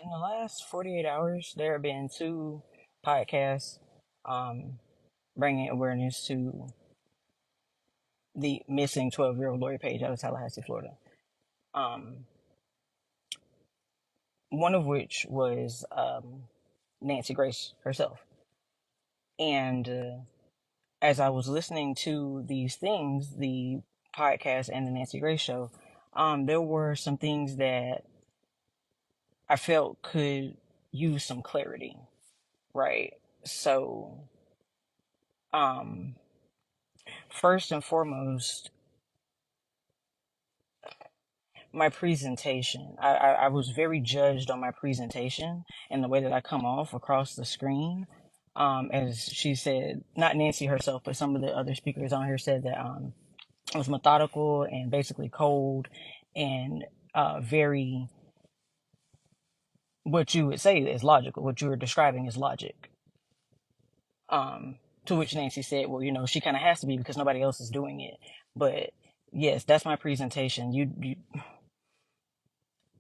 In the last 48 hours, there have been two podcasts um, bringing awareness to the missing 12-year-old Lori Paige out of Tallahassee, Florida. Um, one of which was Nancy Grace herself. And as I was listening to these things, the podcast and the Nancy Grace show, there were some things that I felt could use some clarity, right? So, um, first and foremost, my presentation. I was very judged on my presentation and the way that I come off across the screen. As she said, not Nancy herself, but some of the other speakers on here said that I was methodical and basically cold and very, what you would say is logical. What you were describing is logic. To which Nancy said, well, she kind of has to be because nobody else is doing it. But yes, that's my presentation. You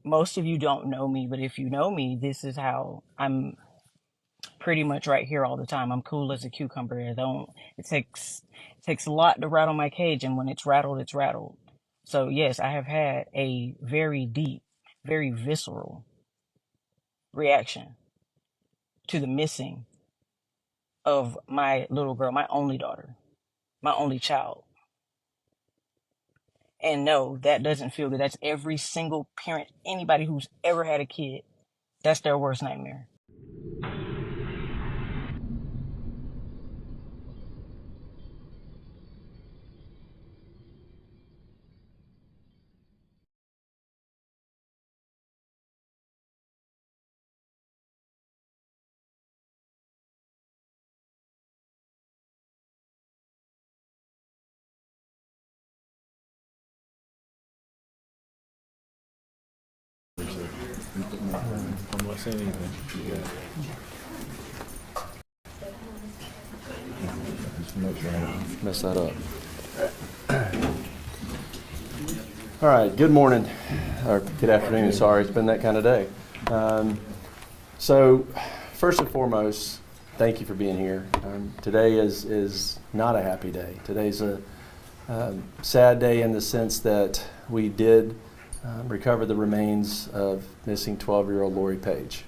most of you don't know me, but if you know me, this is how I'm pretty much right here all the time. I'm cool as a cucumber. It takes a lot to rattle my cage, and when it's rattled, it's rattled. So yes, I have had a very deep, very visceral reaction to the missing of my little girl, my only daughter, my only child. And no, that doesn't feel good. That's every single parent, anybody who's ever had a kid, that's their worst nightmare. I'm not saying anything. Yeah. Just make sure I don't mess that up. All right, good morning, or good afternoon, sorry, it's been that kind of day. So, first and foremost, thank you for being here. Today is not a happy day. Today's a sad day in the sense that we did recover the remains of missing 12-year-old Lori Paige.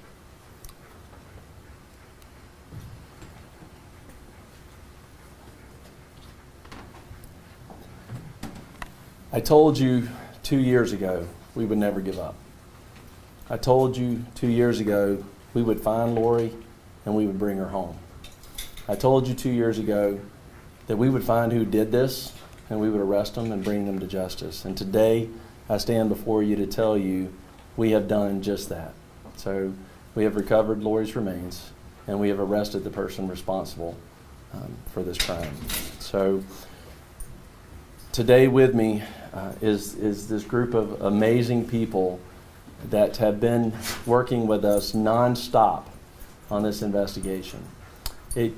I told you 2 years ago we would never give up. I told you 2 years ago we would find Lori and we would bring her home. I told you 2 years ago that we would find who did this and we would arrest them and bring them to justice. And today I stand before you to tell you we have done just that. So we have recovered Lori's remains and we have arrested the person responsible for this crime. So today with me is this group of amazing people that have been working with us nonstop on this investigation. It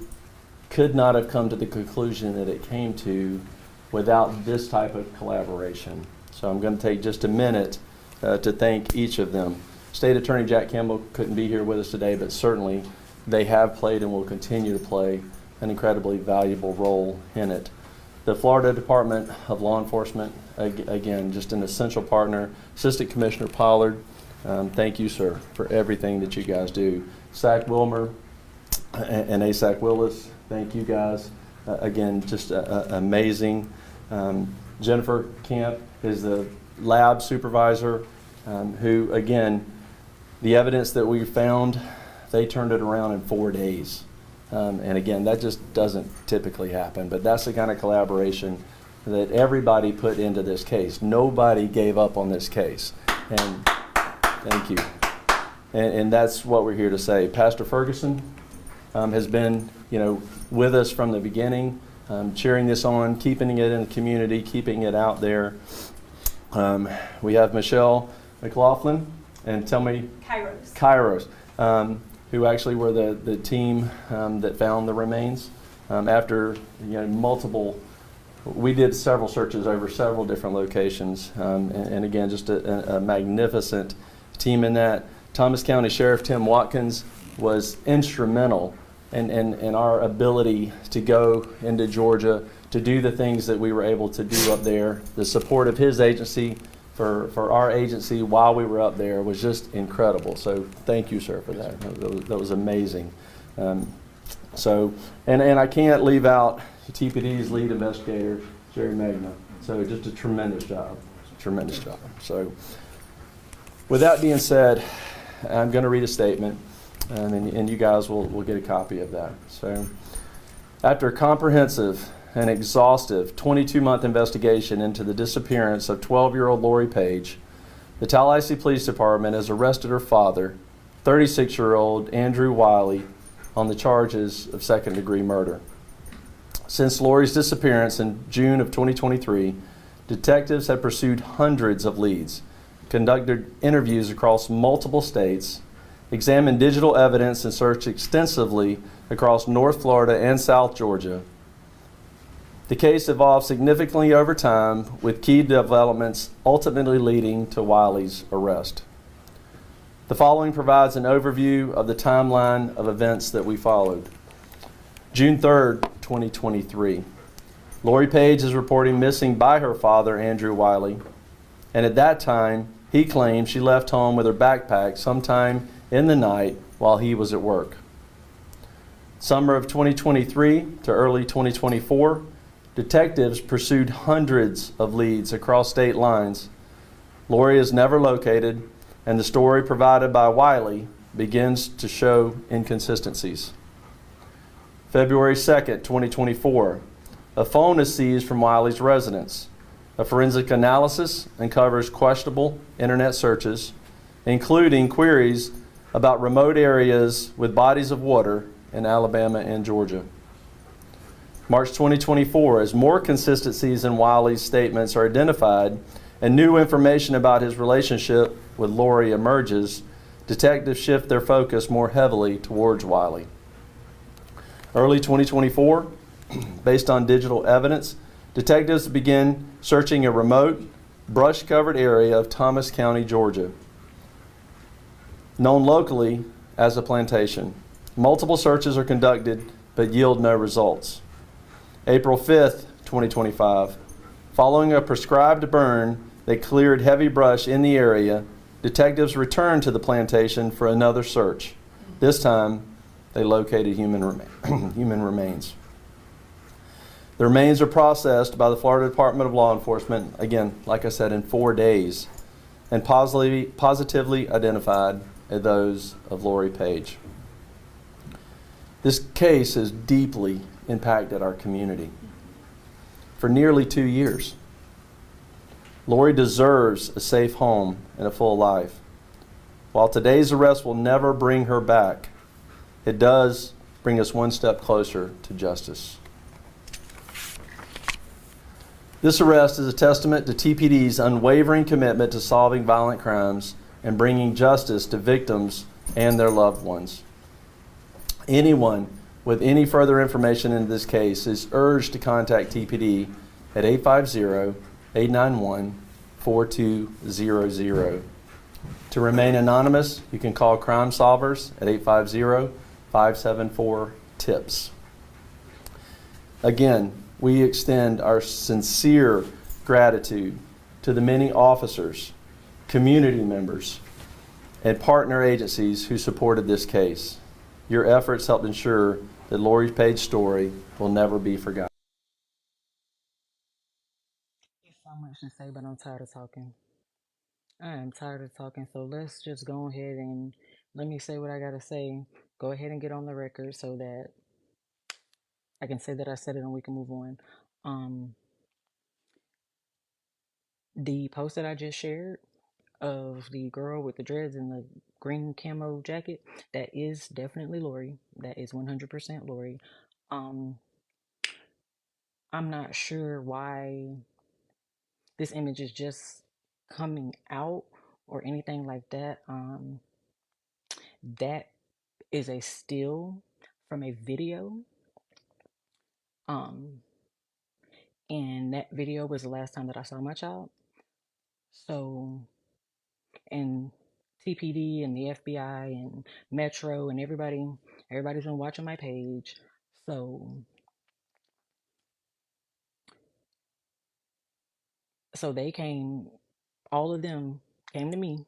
could not have come to the conclusion that it came to without this type of collaboration. So I'm going to take just a minute to thank each of them. State Attorney Jack Campbell couldn't be here with us today, but certainly they have played and will continue to play an incredibly valuable role in it. The Florida Department of Law Enforcement, again, just an essential partner. Assistant Commissioner Pollard, thank you, sir, for everything that you guys do. Zach Wilmer and ASAC Willis, thank you guys. Again, just amazing. Jennifer Camp is the lab supervisor who, again, the evidence that we found, they turned it around in 4 days. And again, that just doesn't typically happen, but that's the kind of collaboration that everybody put into this case. Nobody gave up on this case, and thank you. And that's what we're here to say. Pastor Ferguson has been, with us from the beginning, cheering this on, keeping it in the community, keeping it out there. We have Michelle McLaughlin, and tell me, Kairos. Who actually were the team that found the remains after multiple. We did several searches over several different locations, and again, just a magnificent team in that. Thomas County Sheriff Tim Watkins was instrumental in our ability to go into Georgia to do the things that we were able to do up there. The support of his agency for our agency while we were up there was just incredible. So thank you, sir, for that. That was amazing. And I can't leave out TPD's lead investigator, Jerry Magna. So just a tremendous job. So with that being said, I'm going to read a statement, and you guys will get a copy of that. So, after a comprehensive and exhaustive 22-month investigation into the disappearance of 12-year-old Lori Paige, the Tallahassee Police Department has arrested her father, 36-year-old Andrew Wiley, on the charges of second-degree murder. Since Lori's disappearance in June of 2023, detectives have pursued hundreds of leads, conducted interviews across multiple states, examined digital evidence, and searched extensively across North Florida and South Georgia. The case evolved significantly over time, with key developments ultimately leading to Wiley's arrest. The following provides an overview of the timeline of events that we followed. June 3rd, 2023. Lori Paige is reporting missing by her father, Andrew Wiley, and at that time, he claimed she left home with her backpack sometime in the night while he was at work. Summer of 2023 to early 2024, detectives pursued hundreds of leads across state lines. Lori is never located, and the story provided by Wiley begins to show inconsistencies. February 2nd, 2024, a phone is seized from Wiley's residence. A forensic analysis uncovers questionable internet searches, including queries about remote areas with bodies of water in Alabama and Georgia. March 2024, as more consistencies in Wiley's statements are identified and new information about his relationship with Lori emerges, detectives shift their focus more heavily towards Wiley. Early 2024, based on digital evidence, detectives begin searching a remote, brush-covered area of Thomas County, Georgia, known locally as a plantation. Multiple searches are conducted but yield no results. April 5th, 2025, following a prescribed burn that cleared heavy brush in the area, detectives returned to the plantation for another search. This time, they located human remains. The remains are processed by the Florida Department of Law Enforcement, again, like I said, in 4 days, and positively identified as those of Lori Paige. This case has deeply impacted our community for nearly 2 years. Lori deserves a safe home and a full life. While today's arrest will never bring her back, it does bring us one step closer to justice. This arrest is a testament to TPD's unwavering commitment to solving violent crimes and bringing justice to victims and their loved ones. Anyone with any further information in this case is urged to contact TPD at 850-891-4200. To remain anonymous, you can call Crime Solvers at 850-574-TIPS. Again, we extend our sincere gratitude to the many officers, community members, and partner agencies who supported this case. Your efforts helped ensure that Lori Paige's story will never be forgotten. There's so much to say, but I'm tired of talking. I am tired of talking, so let's just go ahead and let me say what I gotta say. Go ahead and get on the record so that I can say that I said it and we can move on. Um, the post that I just shared of the girl with the dreads and the green camo jacket, that is definitely Lori. That is 100% Lori. Um, I'm not sure why this image is just coming out or anything like that. That is a still from a video. Um, and that video was the last time that I saw my child. So, and TPD and the FBI and Metro and everybody's been watching my page. So they came, all of them came to me,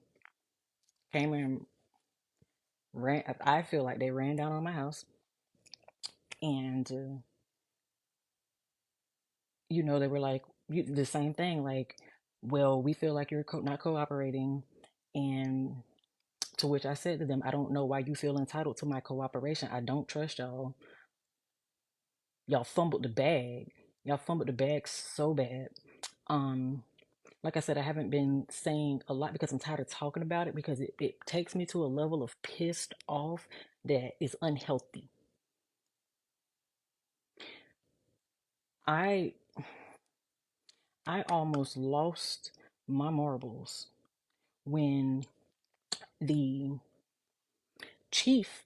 came and ran. I feel like they ran down on my house, and they were like the same thing, like, well, we feel like you're not cooperating, and to which I said to them, I don't know why you feel entitled to my cooperation. I don't trust y'all. Y'all fumbled the bag. Y'all fumbled the bag so bad. Um, like I said, I haven't been saying a lot because I'm tired of talking about it because it takes me to a level of pissed off that is unhealthy. I I almost lost my marbles when the chief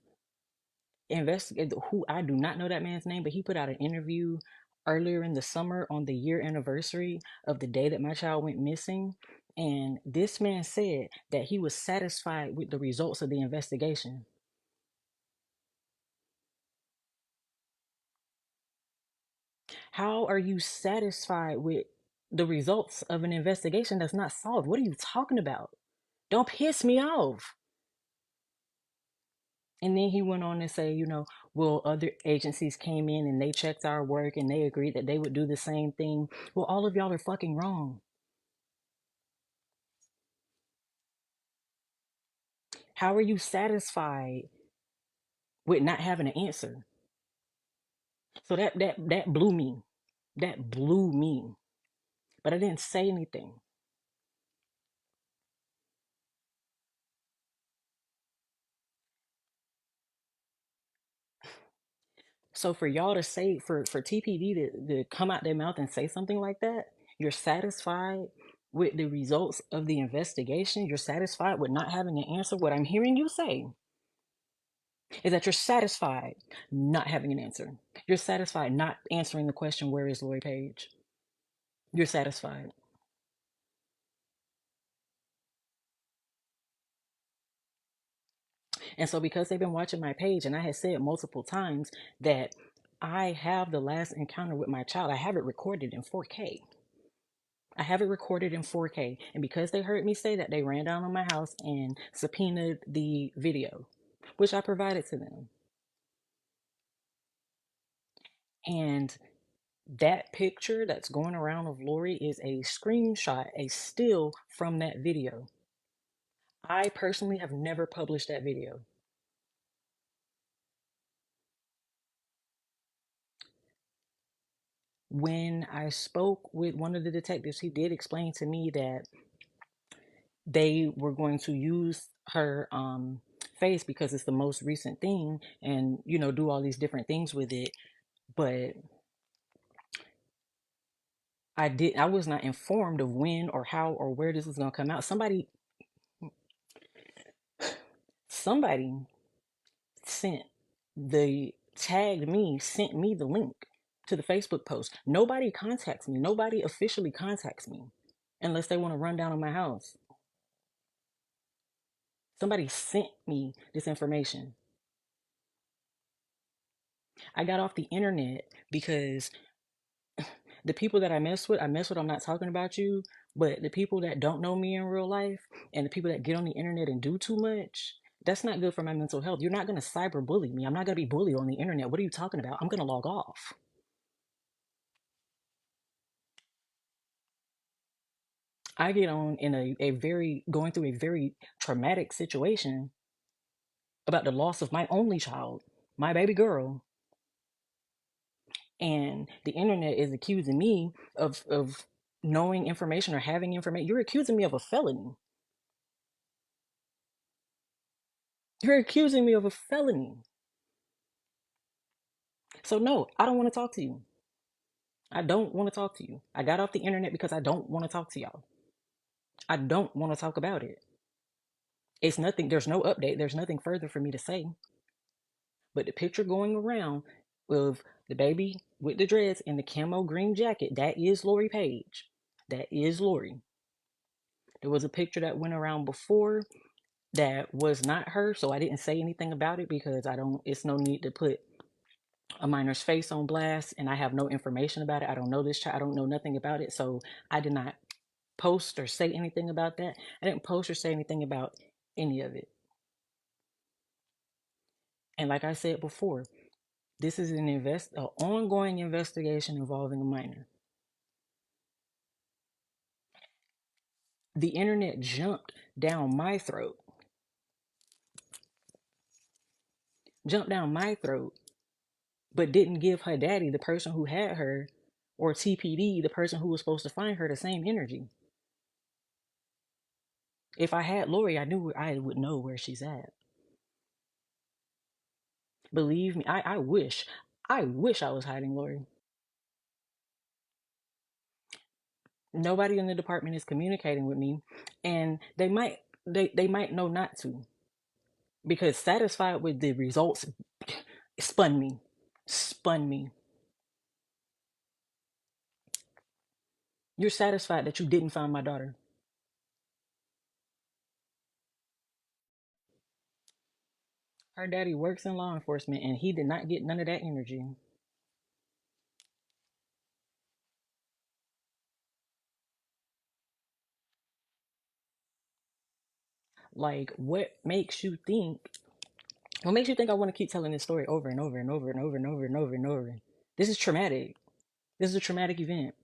investigator, who I do not know that man's name, but he put out an interview earlier in the summer on the year anniversary of the day that my child went missing. And this man said that he was satisfied with the results of the investigation. How are you satisfied with the results of an investigation that's not solved? What are you talking about? Don't piss me off. And then he went on to say, well, other agencies came in and they checked our work and they agreed that they would do the same thing. Well, all of y'all are fucking wrong. How are you satisfied with not having an answer? So that blew me. That blew me. But I didn't say anything. So for y'all to say, for TPD to come out their mouth and say something like that, you're satisfied with the results of the investigation. You're satisfied with not having an answer. What I'm hearing you say is that you're satisfied not having an answer. You're satisfied not answering the question, where is Lori Page? You're satisfied. And so because they've been watching my page, and I had said multiple times that I have the last encounter with my child, I have it recorded in 4K. I have it recorded in 4K. And because they heard me say that, they ran down on my house and subpoenaed the video, which I provided to them. And that picture that's going around of Lori is a screenshot, a still from that video. I personally have never published that video. When I spoke with one of the detectives, he did explain to me that they were going to use her face because it's the most recent thing and, do all these different things with it. But I was not informed of when or how or where this was going to come out. Somebody sent sent me the link to the Facebook post. Nobody contacts me. Nobody officially contacts me unless they want to run down on my house. Somebody sent me this information. I got off the internet because the people that I mess with, I'm not talking about you, but the people that don't know me in real life and the people that get on the internet and do too much, that's not good for my mental health. You're not going to cyber bully me. I'm not going to be bullied on the internet. What are you talking about? I'm going to log off. I get on in going through a very traumatic situation about the loss of my only child, my baby girl. And the internet is accusing me of knowing information or having information. You're accusing me of a felony. You're accusing me of a felony. So no, I don't want to talk to you. I don't want to talk to you. I got off the internet because I don't want to talk to y'all. I don't want to talk about it. It's nothing, there's no update, there's nothing further for me to say. But the picture going around of the baby with the dreads and the camo green jacket, that is Lori Page. That is Lori. There was a picture that went around before that was not her, so I didn't say anything about it because I don't, it's no need to put a minor's face on blast and I have no information about it. I don't know this child, I don't know nothing about it. So I did not post or say anything about that. I didn't post or say anything about any of it. And like I said before, this is an ongoing investigation involving a minor. The internet jumped down my throat, but didn't give her daddy, the person who had her, or TPD, the person who was supposed to find her, the same energy. If I had Lori, I would know where she's at. Believe me, I wish I was hiding Lori. Nobody in the department is communicating with me, and they might know not to, because satisfied with the results spun me, spun me. You're satisfied that you didn't find my daughter. Her daddy works in law enforcement, and he did not get none of that energy. Like, what makes you think I want to keep telling this story over and over and over and over and over and over and over? This is traumatic. This is a traumatic event.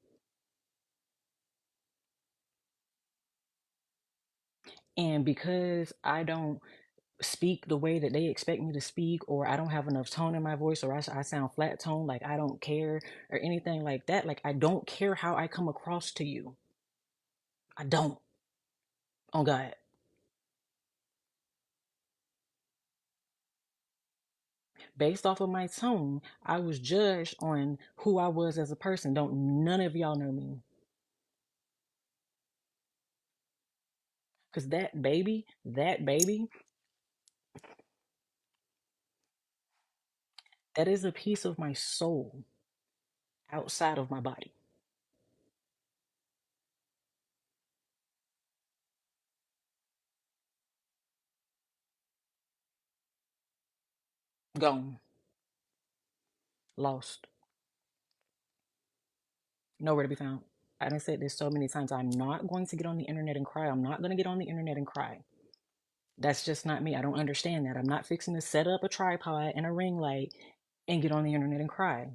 And because I don't speak the way that they expect me to speak, or I don't have enough tone in my voice, or I sound flat tone, like I don't care, or anything like that, like I don't care how I come across to you. I don't. Oh, God. Based off of my tone, I was judged on who I was as a person. Don't none of y'all know me. Because that baby, that is a piece of my soul outside of my body. Gone. Lost. Nowhere to be found. I done said this so many times. I'm not going to get on the internet and cry. I'm not going to get on the internet and cry. That's just not me. I don't understand that. I'm not fixing to set up a tripod and a ring light and get on the internet and cry.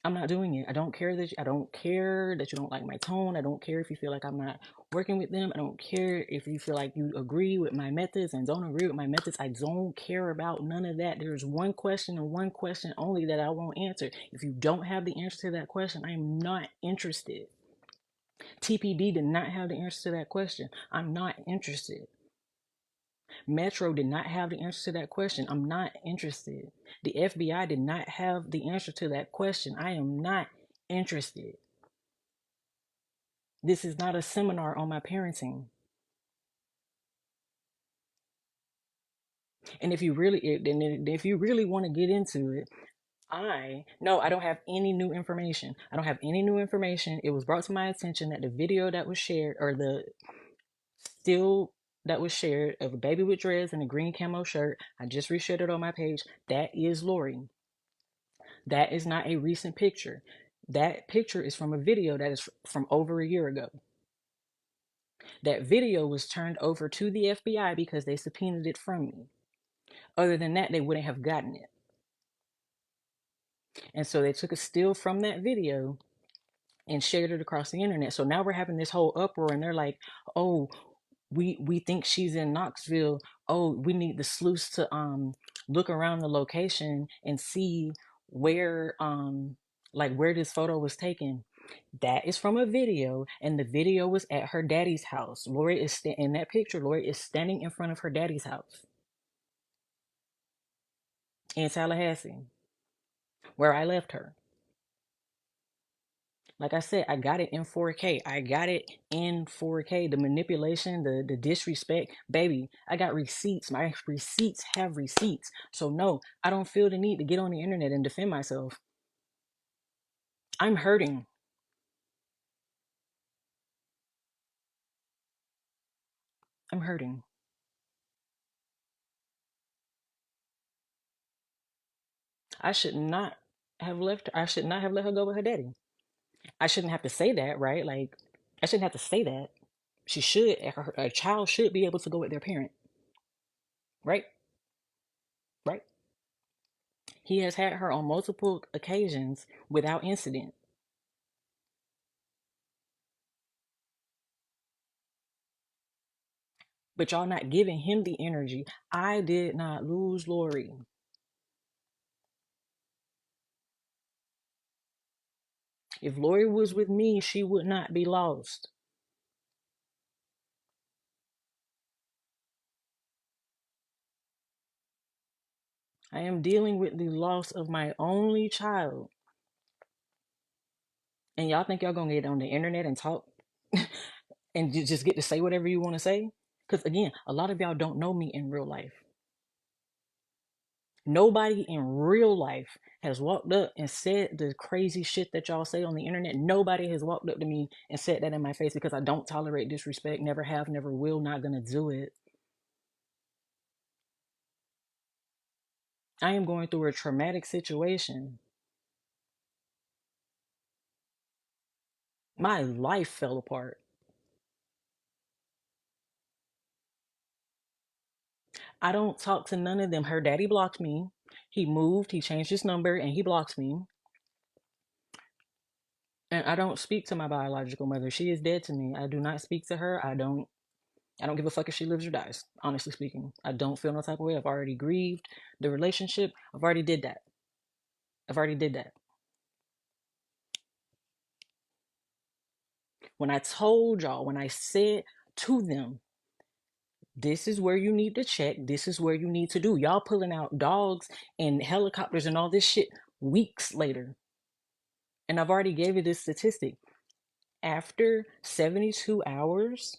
I'm not doing it. I don't care that you don't like my tone. I don't care if you feel like I'm not working with them. I don't care if you feel like you agree with my methods and don't agree with my methods. I don't care about none of that. There's one question and one question only that I won't answer. If you don't have the answer to that question, I am not interested. TPD did not have the answer to that question. I'm not interested. Metro did not have the answer to that question. I'm not interested. The FBI did not have the answer to that question. I am not interested. This is not a seminar on my parenting. And if you really want to get into it, I don't have any new information. I don't have any new information. It was brought to my attention that the video that was shared, or the still that was shared, of a baby with dreads and a green camo shirt, I just reshared it on my page. That is Lori. That is not a recent picture. That picture is from a video that is from over a year ago. That video was turned over to the FBI because they subpoenaed it from me. Other than that, they wouldn't have gotten it. And so they took a still from that video and shared it across the internet. So now we're having this whole uproar, and they're like, "Oh, we think she's in Knoxville. Oh, we need the sleuths to look around the location and see where where this photo was taken." That is from a video, and the video was at her daddy's house. In that picture. Lori is standing in front of her daddy's house in Tallahassee, where I left her. Like I said, I got it in 4K. I got it in 4K. The manipulation, the disrespect, baby. I got receipts. My receipts have receipts. So no, I don't feel the need to get on the internet and defend myself. I'm hurting. I'm hurting. I should not I should not have let her go with her daddy. I shouldn't have to say that, right? Like, I shouldn't have to say that. A child should be able to go with their parent, right? Right? He has had her on multiple occasions without incident. But y'all not giving him the energy. I did not lose Lori. If Lori was with me, she would not be lost. I am dealing with the loss of my only child. And y'all think y'all gonna get on the internet and talk and just get to say whatever you want to say? Because again, a lot of y'all don't know me in real life. Nobody in real life has walked up and said the crazy shit that y'all say on the internet. Nobody has walked up to me and said that in my face because I don't tolerate disrespect. Never have, never will, not gonna do it. I am going through a traumatic situation. My life fell apart. I don't talk to none of them. Her daddy blocked me. He moved, he changed his number, and he blocks me. And I don't speak to my biological mother. She is dead to me. I do not speak to her. I don't give a fuck if she lives or dies, honestly speaking. I don't feel no type of way. I've already grieved the relationship. I've already did that. I've already did that. When I told y'all, when I said to them, this is where you need to check, this is where you need to do. Y'all pulling out dogs and helicopters and all this shit weeks later. And I've already gave you this statistic. After 72 hours,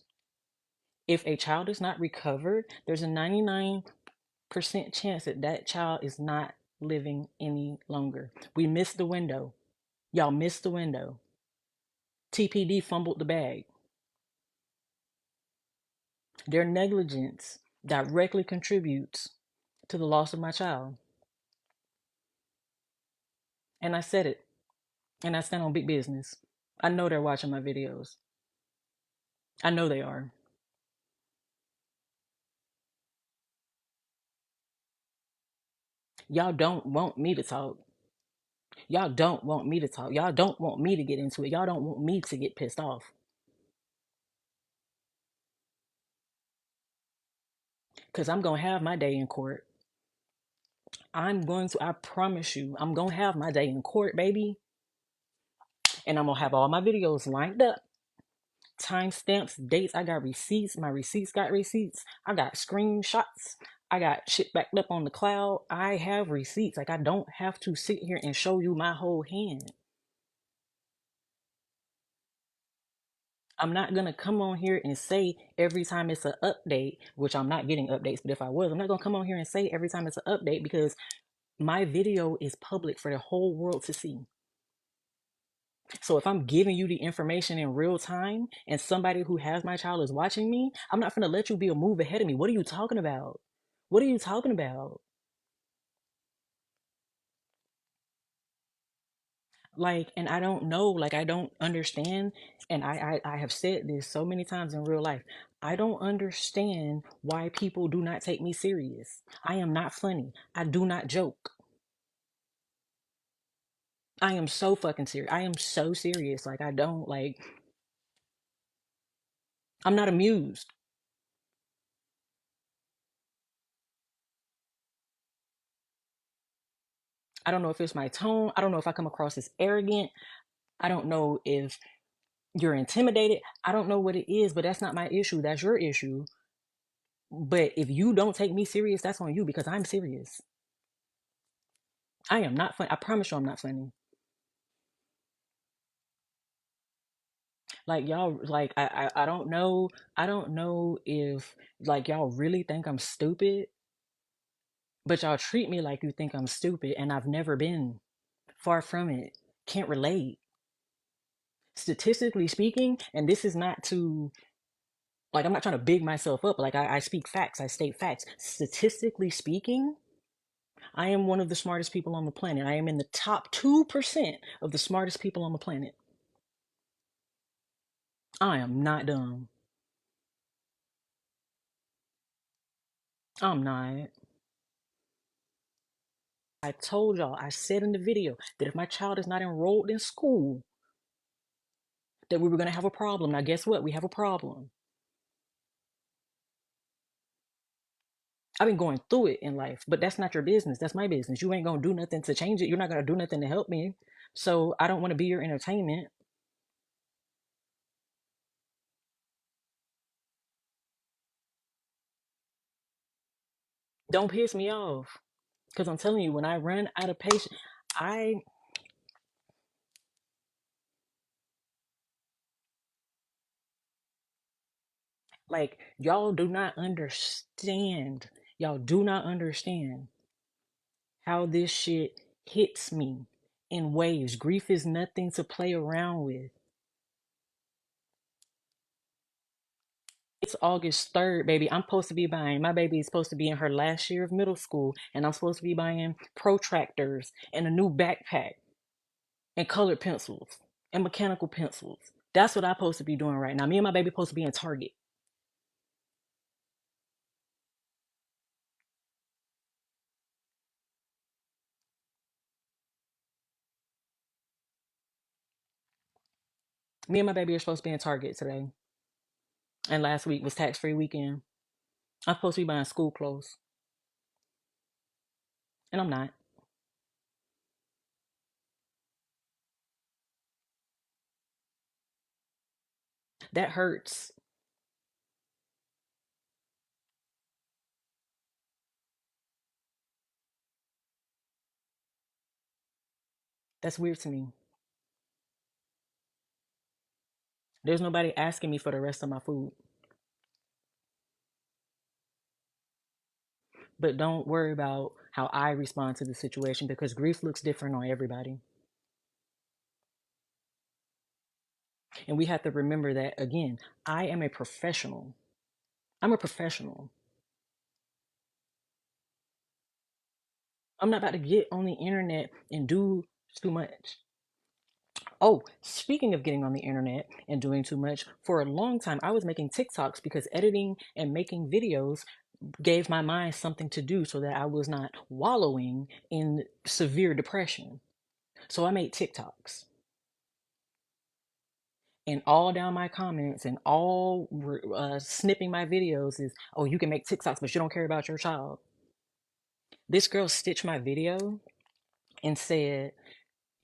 if a child is not recovered, there's a 99% chance that that child is not living any longer. We missed the window. Y'all missed the window. TPD fumbled the bag. Their negligence directly contributes to the loss of my child. And I said it. And I stand on big business. I know they're watching my videos. I know they are. Y'all don't want me to talk. Y'all don't want me to talk. Y'all don't want me to get into it. Y'all don't want me to get pissed off. Because I'm going to have my day in court. I promise you, I'm going to have my day in court, baby. And I'm going to have all my videos lined up. Timestamps, dates. I got receipts. My receipts got receipts. I got screenshots. I got shit backed up on the cloud. I have receipts. Like, I don't have to sit here and show you my whole hand. I'm not gonna come on here and say every time it's an update, which I'm not getting updates, but if I was, I'm not gonna come on here and say every time it's an update because my video is public for the whole world to see. So if I'm giving you the information in real time and somebody who has my child is watching me, I'm not gonna let you be a move ahead of me. What are you talking about? What are you talking about? Like, and I don't know, like, I don't understand. And I have said this so many times in real life. I don't understand why people do not take me serious. I am not funny. I do not joke. I am so fucking serious. I am so serious. Like, I don't, like, I'm not amused. I don't know if it's my tone. I don't know if I come across as arrogant. I don't know if you're intimidated. I don't know what it is, but that's not my issue. That's your issue. But if you don't take me serious, that's on you because I'm serious. I am not funny. I promise you I'm not funny. Like y'all like I don't know. I don't know if like y'all really think I'm stupid, but y'all treat me like you think I'm stupid and I've never been. Far from it. Can't relate. Statistically speaking, and this is not to Like, I'm not trying to big myself up. Like, I speak facts, I state facts. Statistically speaking, I am one of the smartest people on the planet. I am in the top 2% of the smartest people on the planet. I am not dumb. I'm not. I told y'all, I said in the video that if my child is not enrolled in school, that we were going to have a problem. Now, guess what? We have a problem. I've been going through it in life, but that's not your business. That's my business. You ain't going to do nothing to change it. You're not going to do nothing to help me. So I don't want to be your entertainment. Don't piss me off. Because I'm telling you, when I run out of patience, I like, y'all do not understand. Y'all do not understand how this shit hits me in waves. Grief is nothing to play around with. It's August 3rd, baby. I'm supposed to be buying, my baby is supposed to be in her last year of middle school, and I'm supposed to be buying protractors and a new backpack and colored pencils and mechanical pencils. That's what I'm supposed to be doing right now. Me and my baby supposed to be in Target. Me and my baby are supposed to be in Target today. And last week was tax-free weekend. I'm supposed to be buying school clothes. And I'm not. That hurts. That's weird to me. There's nobody asking me for the rest of my food. But don't worry about how I respond to the situation because grief looks different on everybody. And we have to remember that again, I am a professional. I'm a professional. I'm not about to get on the internet and do too much. Oh, speaking of getting on the internet and doing too much, for a long time I was making TikToks because editing and making videos gave my mind something to do so that I was not wallowing in severe depression. So I made TikToks. And all down my comments and all snipping my videos is, oh, you can make TikToks, but you don't care about your child. This girl stitched my video and said,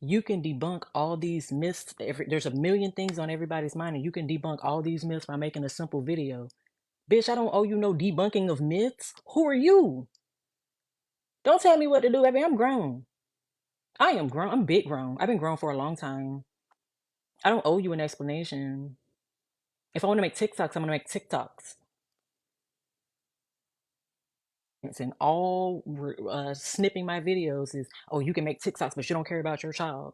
you can debunk all these myths. There's a million things on everybody's mind, and you can debunk all these myths by making a simple video. Bitch, I don't owe you no debunking of myths. Who are you? Don't tell me what to do, baby. I'm grown. I am grown. I'm big grown. I've been grown for a long time. I don't owe you an explanation. If I want to make TikToks, I'm going to make TikToks. And all snipping my videos is, oh, you can make TikToks, but you don't care about your child.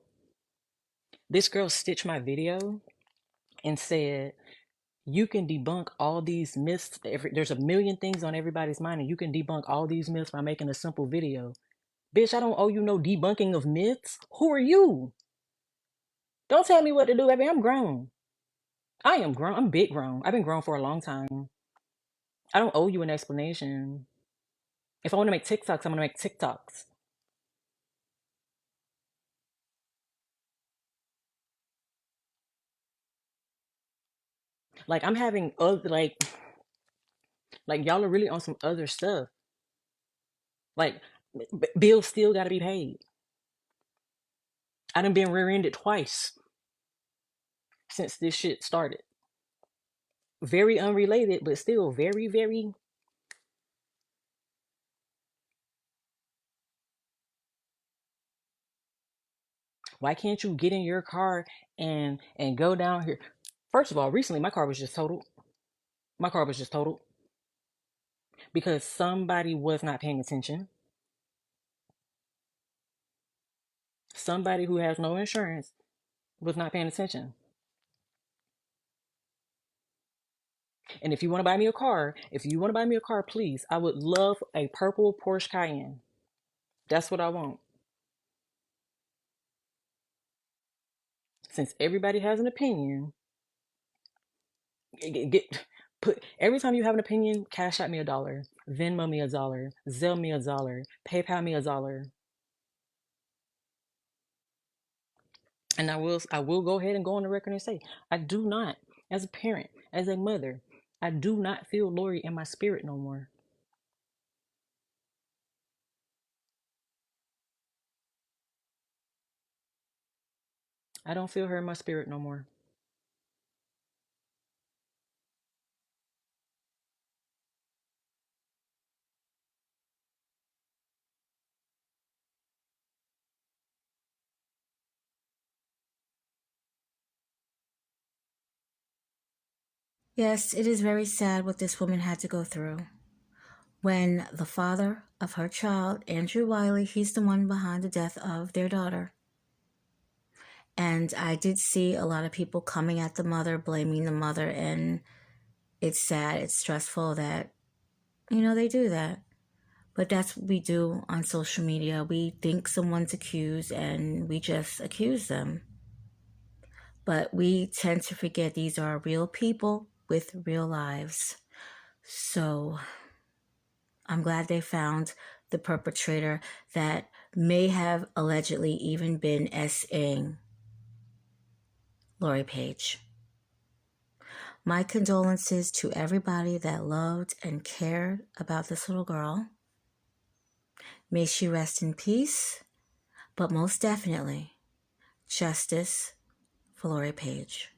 This girl stitched my video and said, you can debunk all these myths. There's a million things on everybody's mind, and you can debunk all these myths by making a simple video. Bitch, I don't owe you no debunking of myths. Who are you? Don't tell me what to do, baby. I'm grown. I am grown. I'm big grown. I've been grown for a long time. I don't owe you an explanation. If I want to make TikToks, I'm going to make TikToks. Like, I'm having other, like y'all are really on some other stuff. Like, bills still got to be paid. I done been rear-ended twice since this shit started. Very unrelated, but still very, very. Why can't you get in your car and go down here? First of all, recently my car was just totaled. My car was just totaled because somebody was not paying attention. Somebody who has no insurance was not paying attention. And if you want to buy me a car, please, I would love a purple Porsche Cayenne. That's what I want. Since everybody has an opinion, get put every time you have an opinion, cash out me $1, Venmo me $1, Zelle me $1, PayPal me $1. And I will go ahead and go on the record and say, I do not, as a parent, as a mother, I do not feel Lori in my spirit no more. I don't feel her in my spirit no more. Yes, it is very sad what this woman had to go through. When the father of her child, Andrew Wiley, he's the one behind the death of their daughter. And I did see a lot of people coming at the mother, blaming the mother, and it's sad, it's stressful that, they do that. But that's what we do on social media. We think someone's accused and we just accuse them. But we tend to forget these are real people with real lives. So I'm glad they found the perpetrator that may have allegedly even been S-ing Lori Paige. My condolences to everybody that loved and cared about this little girl. May she rest in peace, but most definitely, justice for Lori Paige.